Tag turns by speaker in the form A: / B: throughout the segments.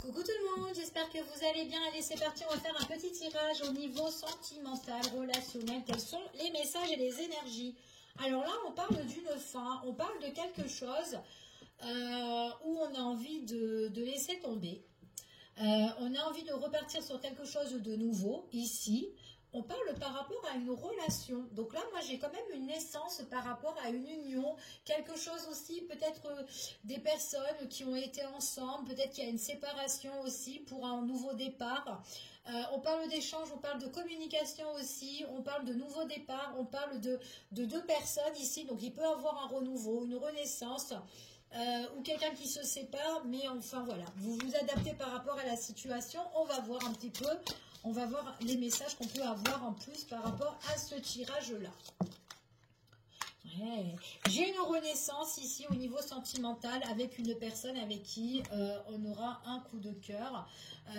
A: Coucou tout le monde, j'espère que vous allez bien. Allez, c'est parti, on va faire un petit tirage au niveau sentimental, relationnel. Quels sont les messages et les énergies? Alors là, on parle d'une fin, on parle de quelque chose où on a envie de laisser tomber. On a envie de repartir sur quelque chose de nouveau, ici. On parle par rapport à une relation. Donc là, moi, j'ai quand même une naissance par rapport à une union. Quelque chose aussi, peut-être des personnes qui ont été ensemble. Peut-être qu'il y a une séparation aussi pour un nouveau départ. On parle d'échange, on parle de communication aussi. On parle de nouveau départ. On parle de deux personnes ici. Donc, il peut y avoir un renouveau, une renaissance. Ou quelqu'un qui se sépare, mais enfin voilà, vous vous adaptez par rapport à la situation. On va voir un petit peu, on va voir les messages qu'on peut avoir en plus par rapport à ce tirage-là. Ouais. J'ai une renaissance ici au niveau sentimental avec une personne avec qui on aura un coup de cœur.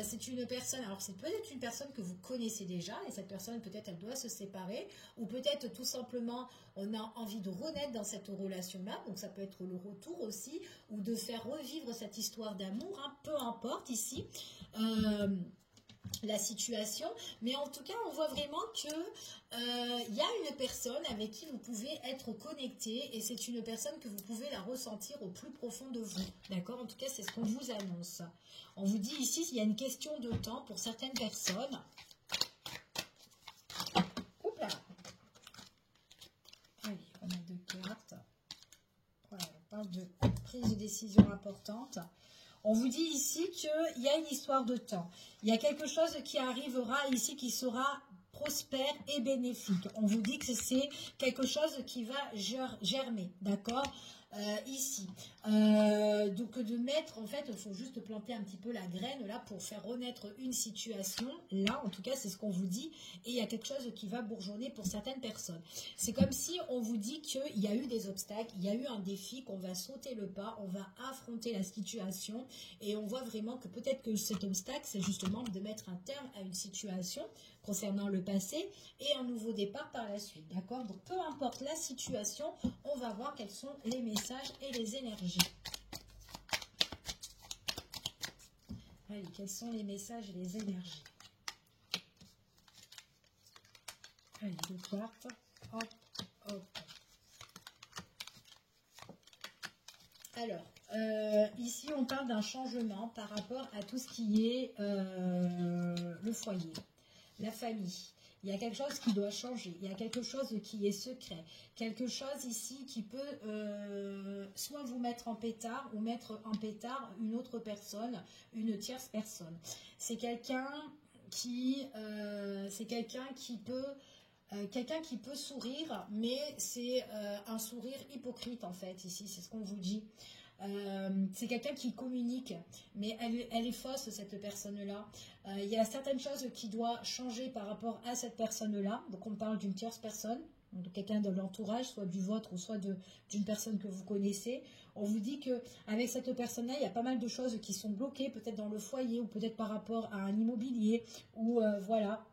A: C'est une personne, alors c'est peut-être une personne que vous connaissez déjà et cette personne peut-être elle doit se séparer ou peut-être tout simplement on a envie de renaître dans cette relation-là. Donc ça peut être le retour aussi ou de faire revivre cette histoire d'amour, hein, peu importe ici. La situation, mais en tout cas on voit vraiment que y a une personne avec qui vous pouvez être connecté et c'est une personne que vous pouvez la ressentir au plus profond de vous, d'accord? En tout cas c'est ce qu'on vous annonce. On vous dit ici il y a une question de temps pour certaines personnes. Oups là. Allez, on a deux cartes. Voilà, on parle de prise de décision importante. On vous dit ici qu'il y a une histoire de temps. Il y a quelque chose qui arrivera ici qui sera prospère et bénéfique. On vous dit que c'est quelque chose qui va germer, d'accord? Ici. Donc de mettre, en fait, il faut juste planter un petit peu la graine là pour faire renaître une situation. Là, en tout cas, c'est ce qu'on vous dit. Et il y a quelque chose qui va bourgeonner pour certaines personnes. C'est comme si on vous dit qu'il y a eu des obstacles, il y a eu un défi, qu'on va sauter le pas, on va affronter la situation. Et on voit vraiment que peut-être que cet obstacle, c'est justement de mettre un terme à une situation concernant le passé et un nouveau départ par la suite. D'accord? Donc peu importe la situation, on va voir quels sont les messages et les énergies. Allez, quels sont les messages et les énergies? Allez, deux cartes. Hop, hop. Alors, ici, on parle d'un changement par rapport à tout ce qui est le foyer, la famille. Il y a quelque chose qui doit changer, il y a quelque chose qui est secret, quelque chose ici qui peut soit vous mettre en pétard ou mettre en pétard une autre personne, une tierce personne. C'est quelqu'un qui peut sourire, mais c'est un sourire hypocrite en fait, ici, c'est ce qu'on vous dit. C'est quelqu'un qui communique, mais elle est fausse cette personne-là. Il y a certaines choses qui doivent changer par rapport à cette personne-là. Donc on parle d'une tierce personne, de quelqu'un de l'entourage, soit du vôtre ou soit d'une personne que vous connaissez. On vous dit qu'avec cette personne-là, il y a pas mal de choses qui sont bloquées, peut-être dans le foyer ou peut-être par rapport à un immobilier ou voilà.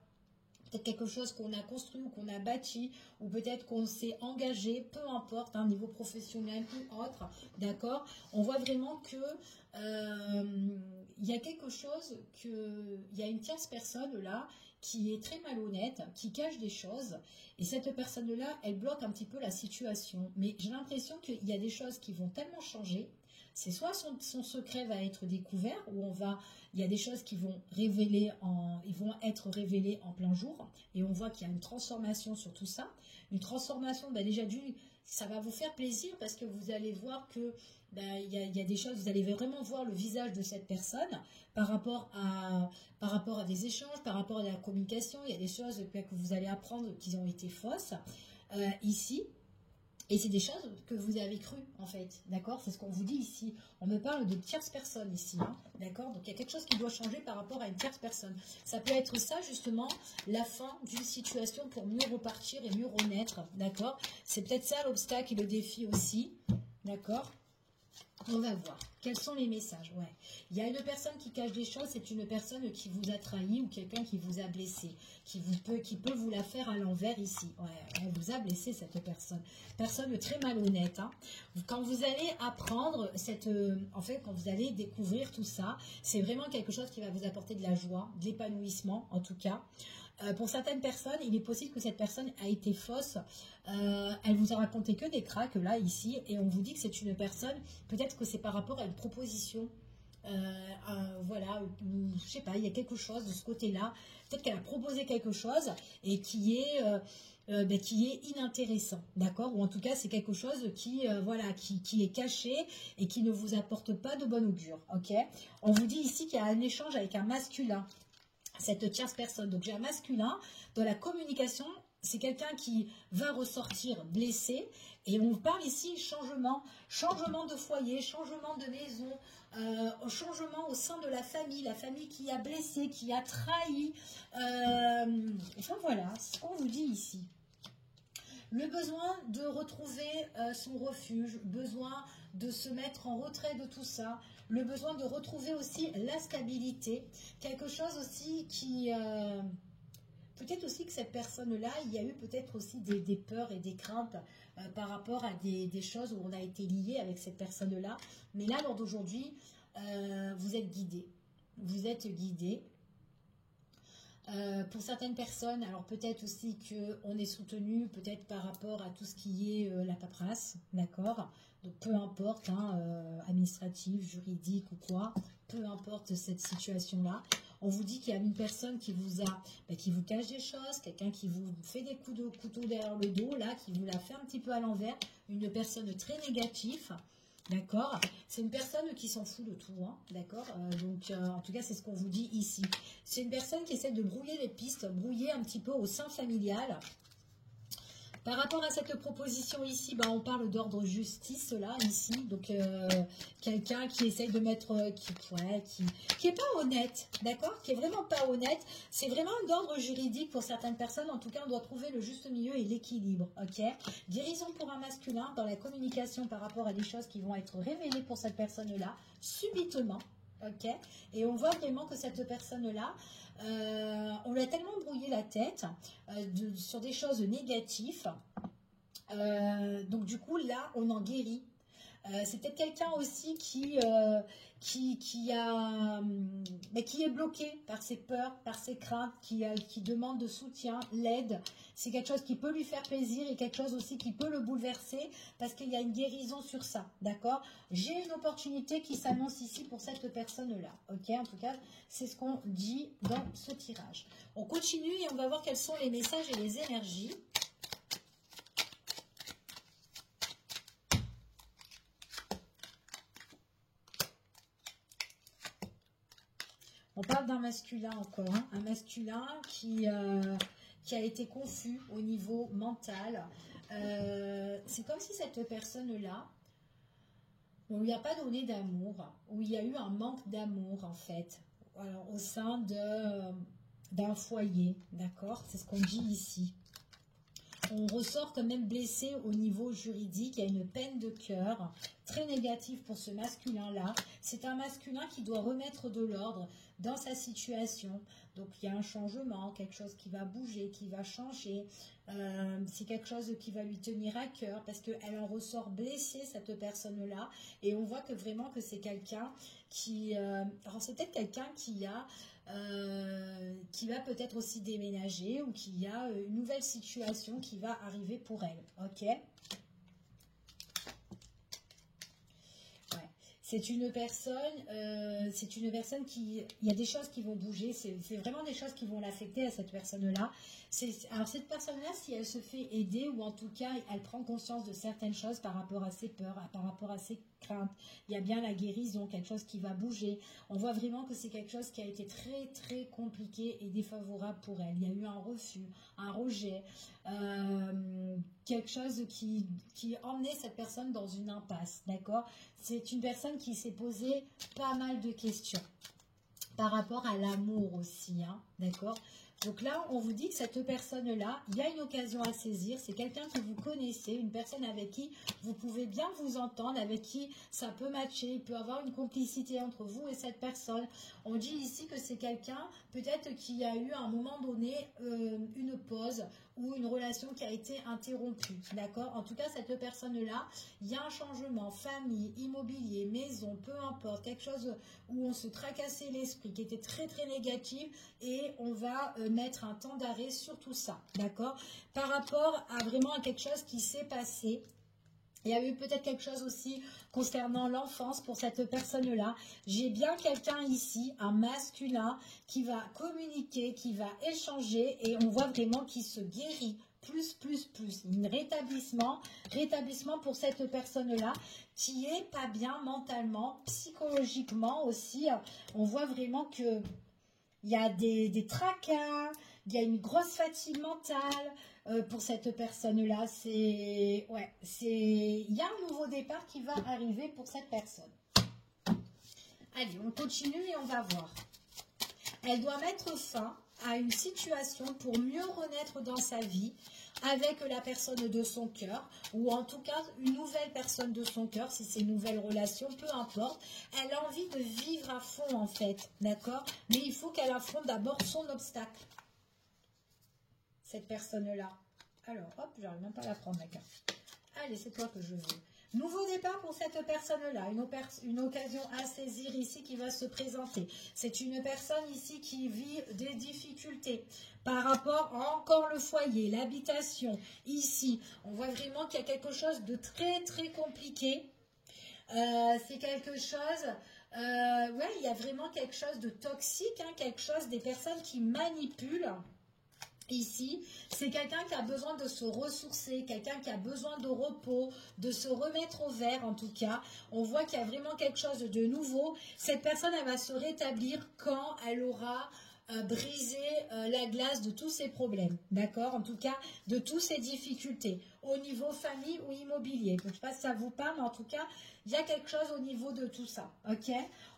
A: Peut-être quelque chose qu'on a construit ou qu'on a bâti, ou peut-être qu'on s'est engagé, peu importe, un niveau professionnel ou autre, d'accord? On voit vraiment que il y a quelque chose, il y a une tierce personne là qui est très malhonnête, qui cache des choses, et cette personne-là, elle bloque un petit peu la situation. Mais j'ai l'impression qu'il y a des choses qui vont tellement changer. C'est soit son secret va être découvert, ou il y a des choses qui vont être révélées en plein jour, et on voit qu'il y a une transformation sur tout ça. Une transformation, déjà ça va vous faire plaisir parce que vous allez voir que il y a des choses, vous allez vraiment voir le visage de cette personne par rapport à des échanges, par rapport à la communication. Il y a des choses que vous allez apprendre qui ont été fausses ici. Et c'est des choses que vous avez crues, en fait, d'accord? C'est ce qu'on vous dit ici. On me parle de tierce personne ici, hein, d'accord? Donc, il y a quelque chose qui doit changer par rapport à une tierce personne. Ça peut être ça, justement, la fin d'une situation pour mieux repartir et mieux renaître, d'accord? C'est peut-être ça l'obstacle et le défi aussi, d'accord? On va voir. Quels sont les messages? Ouais. Il y a une personne qui cache des choses, c'est une personne qui vous a trahi ou quelqu'un qui vous a blessé, qui peut vous la faire à l'envers ici. Ouais, elle vous a blessé cette personne. Personne très malhonnête. Hein. Quand vous allez apprendre en fait, quand vous allez découvrir tout ça, c'est vraiment quelque chose qui va vous apporter de la joie, de l'épanouissement en tout cas. Pour certaines personnes, il est possible que cette personne a été fausse. Elle vous a raconté que des cracks là, ici, et on vous dit que c'est une personne, peut-être que c'est par rapport à une proposition. Voilà, je sais pas, il y a quelque chose de ce côté-là. Peut-être qu'elle a proposé quelque chose et qui est inintéressant, d'accord? Ou en tout cas, c'est quelque chose voilà, qui est caché et qui ne vous apporte pas de bon augure, ok? On vous dit ici qu'il y a un échange avec un masculin. Cette tierce personne. Donc j'ai un masculin dans la communication, c'est quelqu'un qui va ressortir blessé et on parle ici changement de foyer, changement de maison, changement au sein de la famille qui a blessé, qui a trahi. Enfin voilà, ce qu'on vous dit ici. Le besoin de retrouver son refuge, besoin de se mettre en retrait de tout ça, le besoin de retrouver aussi la stabilité, quelque chose aussi qui... peut-être aussi que cette personne-là, il y a eu peut-être aussi des peurs et des craintes par rapport à des choses où on a été lié avec cette personne-là. Mais là, lors d'aujourd'hui, vous êtes guidé. Vous êtes guidé. Pour certaines personnes, alors peut-être aussi qu'on est soutenu peut-être par rapport à tout ce qui est la paperasse, d'accord? Donc peu importe, hein, administratif, juridique ou quoi, peu importe cette situation-là. On vous dit qu'il y a une personne qui vous cache des choses, quelqu'un qui vous fait des coups de couteau derrière le dos, là, qui vous la fait un petit peu à l'envers, une personne très négative. D'accord? C'est une personne qui s'en fout de tout, hein, d'accord? En tout cas, c'est ce qu'on vous dit ici. C'est une personne qui essaie de brouiller les pistes, brouiller un petit peu au sein familial. Par rapport à cette proposition ici, on parle d'ordre justice, là, ici. Donc, quelqu'un qui essaye de mettre... qui est pas honnête, d'accord? Qui est vraiment pas honnête. C'est vraiment d'ordre juridique pour certaines personnes. En tout cas, on doit trouver le juste milieu et l'équilibre, ok? Guérison pour un masculin dans la communication par rapport à des choses qui vont être révélées pour cette personne-là, subitement. Ok, et on voit vraiment que cette personne-là, on lui a tellement brouillé la tête sur des choses négatives. Donc du coup, là, on en guérit. C'est peut-être quelqu'un aussi qui est bloqué par ses peurs, par ses craintes, qui demande de soutien, l'aide. C'est quelque chose qui peut lui faire plaisir et quelque chose aussi qui peut le bouleverser parce qu'il y a une guérison sur ça, d'accord? J'ai une opportunité qui s'annonce ici pour cette personne-là, ok? En tout cas, c'est ce qu'on dit dans ce tirage. On continue et on va voir quels sont les messages et les énergies. On parle d'un masculin encore, hein, un masculin qui a été confus au niveau mental. C'est comme si cette personne-là, on ne lui a pas donné d'amour, ou il y a eu un manque d'amour en fait, alors, au sein d'un foyer, d'accord? C'est ce qu'on dit ici. On ressort quand même blessé au niveau juridique, il y a une peine de cœur très négative pour ce masculin-là. C'est un masculin qui doit remettre de l'ordre dans sa situation. Donc il y a un changement, quelque chose qui va bouger, qui va changer. C'est quelque chose qui va lui tenir à cœur parce qu'elle en ressort blessée, cette personne-là. Et on voit que vraiment que c'est quelqu'un qui... alors c'est peut-être quelqu'un qui va peut-être aussi déménager ou qui a une nouvelle situation qui va arriver pour elle. Ok? C'est une personne qui... Il y a des choses qui vont bouger, c'est vraiment des choses qui vont l'affecter à cette personne-là. Alors cette personne-là, si elle se fait aider, ou en tout cas, elle prend conscience de certaines choses par rapport à ses peurs, par rapport à ses craintes, il y a bien la guérison, quelque chose qui va bouger. On voit vraiment que c'est quelque chose qui a été très, très compliqué et défavorable pour elle. Il y a eu un refus, un rejet, quelque chose qui emmenait cette personne dans une impasse, d'accord? C'est une personne qui s'est posé pas mal de questions par rapport à l'amour aussi, hein, d'accord? Donc là, on vous dit que cette personne-là, il y a une occasion à saisir. C'est quelqu'un que vous connaissez, une personne avec qui vous pouvez bien vous entendre, avec qui ça peut matcher. Il peut y avoir une complicité entre vous et cette personne. On dit ici que c'est quelqu'un, peut-être qui a eu à un moment donné une pause ou une relation qui a été interrompue. D'accord? En tout cas, cette personne-là, il y a un changement, famille, immobilier, maison, peu importe, quelque chose où on se tracassait l'esprit, qui était très très négatif, et on va mettre un temps d'arrêt sur tout ça, d'accord? Par rapport à vraiment à quelque chose qui s'est passé. Il y a eu peut-être quelque chose aussi concernant l'enfance pour cette personne-là. J'ai bien quelqu'un ici, un masculin, qui va communiquer, qui va échanger, et on voit vraiment qu'il se guérit. Plus. Un rétablissement pour cette personne-là qui est pas bien mentalement, psychologiquement aussi. On voit vraiment que il y a des tracas, il y a une grosse fatigue mentale pour cette personne-là. Il y a un nouveau départ qui va arriver pour cette personne. Allez, on continue et on va voir. Elle doit mettre fin à une situation pour mieux renaître dans sa vie avec la personne de son cœur, ou en tout cas une nouvelle personne de son cœur, si c'est une nouvelle relation, peu importe. Elle a envie de vivre à fond en fait, d'accord? Mais il faut qu'elle affronte d'abord son obstacle, cette personne-là. Alors, hop, j'arrive même pas à la prendre la carte. Allez, c'est toi que je veux. Nouveau départ pour cette personne-là, une occasion à saisir ici qui va se présenter. C'est une personne ici qui vit des difficultés par rapport à encore le foyer, l'habitation. Ici, on voit vraiment qu'il y a quelque chose de très très compliqué. C'est quelque chose, ouais, il y a vraiment quelque chose de toxique, hein, quelque chose des personnes qui manipulent. Ici, c'est quelqu'un qui a besoin de se ressourcer, quelqu'un qui a besoin de repos, de se remettre au vert en tout cas. On voit qu'il y a vraiment quelque chose de nouveau. Cette personne, elle va se rétablir quand elle aura brisé la glace de tous ses problèmes, d'accord? En tout cas, de toutes ses difficultés, au niveau famille ou immobilier. Donc, je ne sais pas si ça vous parle, mais en tout cas, il y a quelque chose au niveau de tout ça, ok?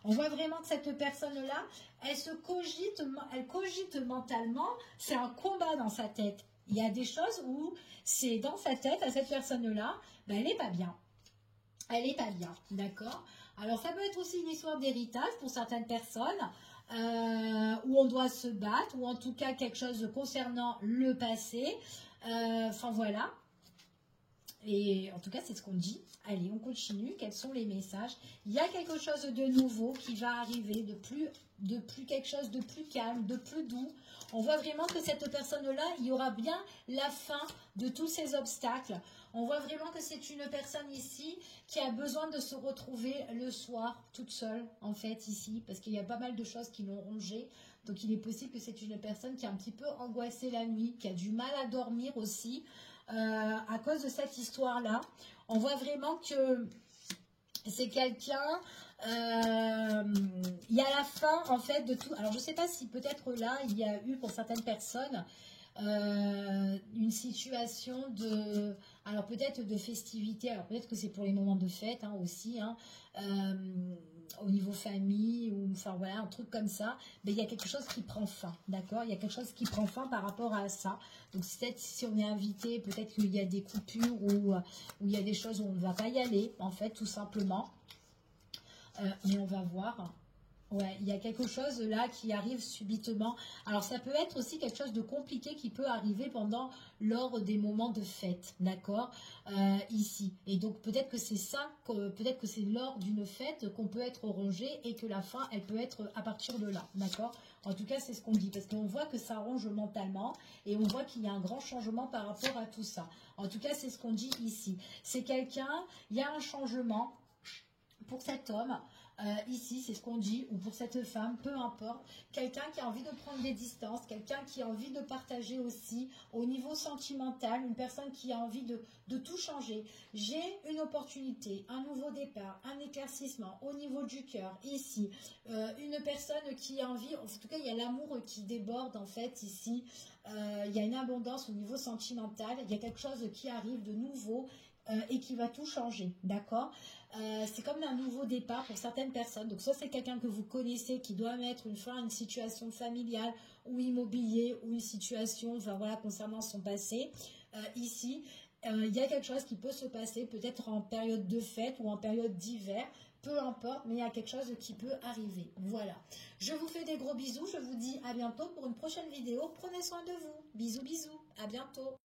A: On voit vraiment que cette personne-là, elle cogite mentalement, c'est un combat dans sa tête. Il y a des choses où c'est dans sa tête, à cette personne-là, ben, elle n'est pas bien. Elle n'est pas bien, d'accord? Alors, ça peut être aussi une histoire d'héritage pour certaines personnes, où on doit se battre, ou en tout cas quelque chose concernant le passé. Enfin, voilà. Et en tout cas, c'est ce qu'on dit. Allez, on continue. Quels sont les messages? Il y a quelque chose de nouveau qui va arriver, de plus quelque chose de plus calme, de plus doux. On voit vraiment que cette personne-là, il y aura bien la fin de tous ces obstacles. On voit vraiment que c'est une personne ici qui a besoin de se retrouver le soir toute seule, en fait, ici, parce qu'il y a pas mal de choses qui l'ont rongée. Donc, il est possible que c'est une personne qui est un petit peu angoissée la nuit, qui a du mal à dormir aussi, à cause de cette histoire-là. On voit vraiment que c'est quelqu'un, il y a la fin en fait de tout. Alors je ne sais pas si peut-être là il y a eu pour certaines personnes une situation de, alors peut-être de festivité, alors peut-être que c'est pour les moments de fête hein, aussi, hein, au niveau famille, ou enfin voilà, un truc comme ça, mais il y a quelque chose qui prend fin, d'accord? Il y a quelque chose qui prend fin par rapport à ça. Donc peut-être si on est invité, peut-être qu'il y a des coupures ou il y a des choses où on ne va pas y aller, en fait, tout simplement. Mais on va voir. Ouais, il y a quelque chose là qui arrive subitement. Alors ça peut être aussi quelque chose de compliqué qui peut arriver lors des moments de fête, d'accord, ici. Et donc peut-être que c'est ça, peut-être que c'est lors d'une fête qu'on peut être rongé et que la fin, elle peut être à partir de là, d'accord. En tout cas, c'est ce qu'on dit, parce qu'on voit que ça ronge mentalement et on voit qu'il y a un grand changement par rapport à tout ça. En tout cas, c'est ce qu'on dit ici. C'est quelqu'un, il y a un changement pour cet homme. Ici, c'est ce qu'on dit, ou pour cette femme, peu importe, quelqu'un qui a envie de prendre des distances, quelqu'un qui a envie de partager aussi au niveau sentimental, une personne qui a envie de tout changer. J'ai une opportunité, un nouveau départ, un éclaircissement au niveau du cœur, ici, une personne qui a envie, en tout cas, il y a l'amour qui déborde en fait ici, il y a une abondance au niveau sentimental, il y a quelque chose qui arrive de nouveau, et qui va tout changer, d'accord? C'est comme un nouveau départ pour certaines personnes. Donc, soit c'est quelqu'un que vous connaissez qui doit mettre une fin à une situation familiale ou immobilier ou une situation, enfin voilà, concernant son passé. Ici, il y a quelque chose qui peut se passer, peut-être en période de fête ou en période d'hiver. Peu importe, mais il y a quelque chose qui peut arriver. Voilà. Je vous fais des gros bisous. Je vous dis à bientôt pour une prochaine vidéo. Prenez soin de vous. Bisous, bisous. À bientôt.